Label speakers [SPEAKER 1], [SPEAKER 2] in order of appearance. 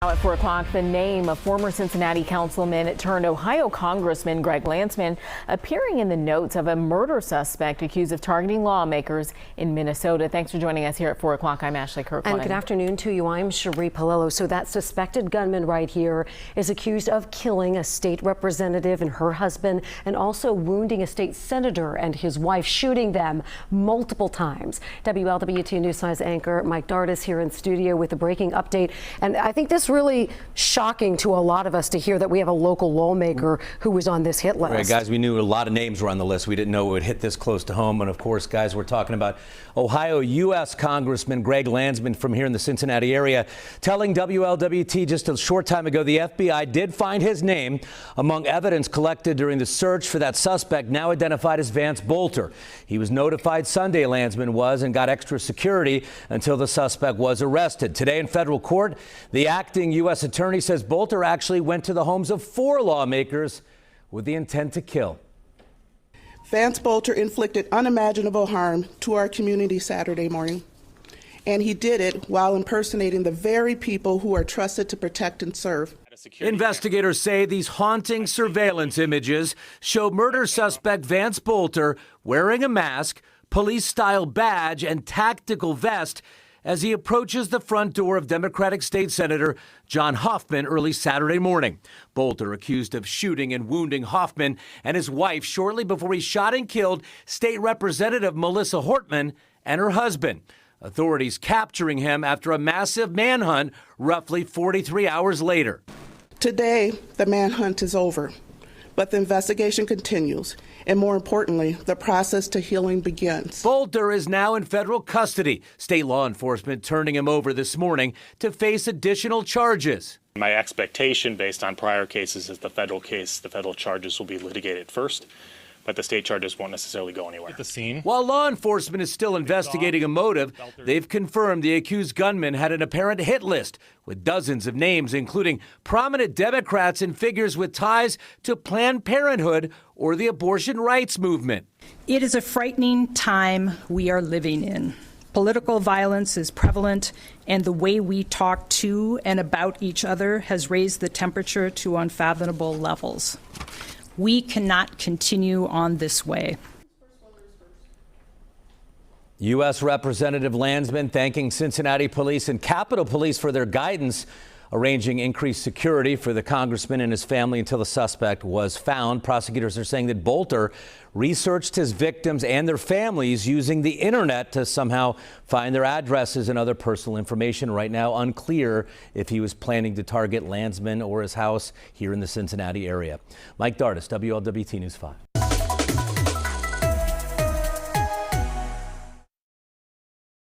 [SPEAKER 1] Now at 4 o'clock, the name of former Cincinnati councilman turned Ohio Congressman Greg Landsman appearing in the notes of a murder suspect accused of targeting lawmakers in Minnesota. Thanks for joining us here at 4 o'clock. I'm Ashley Kirkland.
[SPEAKER 2] And good afternoon to you. I'm Cherie Palello. So that suspected gunman right here is accused of killing a state representative and her husband, and also wounding a state senator and his wife, shooting them multiple times. WLWT News 5's anchor Mike Dardis here in studio with a breaking update. And I think this really shocking to a lot of us to hear that we have a local lawmaker who was on this hit list.
[SPEAKER 3] Right, guys, we knew a lot of names were on the list. We didn't know it would hit this close to home. And of course, guys, we're talking about Ohio U.S. Congressman Greg Landsman from here in the Cincinnati area, telling WLWT just a short time ago the FBI did find his name among evidence collected during the search for that suspect, now identified as Vance Bolter. He was notified Sunday, Landsman was, and got extra security until the suspect was arrested. Today in federal court, the acting U.S. attorney says Bolter actually went to the homes of 4 lawmakers with the intent to kill.
[SPEAKER 4] Vance Bolter inflicted unimaginable harm to our community Saturday morning, and he did it while impersonating the very people who are trusted to protect and serve.
[SPEAKER 3] Investigators say these haunting surveillance images show murder suspect Vance Bolter wearing a mask, police-style badge, and tactical vest as he approaches the front door of Democratic State Senator John Hoffman early Saturday morning. Bolter accused of shooting and wounding Hoffman and his wife shortly before he shot and killed State Representative Melissa Hortman and her husband. Authorities capturing him after a massive manhunt roughly 43 hours later.
[SPEAKER 4] Today, the manhunt is over, but the investigation continues, and more importantly, the process to healing begins.
[SPEAKER 3] Bolter is now in federal custody. State law enforcement turning him over this morning to face additional charges.
[SPEAKER 5] My expectation, based on prior cases, is the federal charges will be litigated first, but the state charges won't necessarily go anywhere.
[SPEAKER 6] At the scene.
[SPEAKER 3] While law enforcement is still investigating a motive, they've confirmed the accused gunman had an apparent hit list with dozens of names, including prominent Democrats and figures with ties to Planned Parenthood or the abortion rights movement.
[SPEAKER 7] It is a frightening time we are living in. Political violence is prevalent, and the way we talk to and about each other has raised the temperature to unfathomable levels. We cannot continue on this way.
[SPEAKER 3] U.S. Representative Landsman thanking Cincinnati police and Capitol Police for their guidance, arranging increased security for the congressman and his family until the suspect was found. Prosecutors are saying that Bolter researched his victims and their families using the internet to somehow find their addresses and other personal information. Right now, unclear if he was planning to target Landsman or his house here in the Cincinnati area. Mike Dardis, WLWT News 5.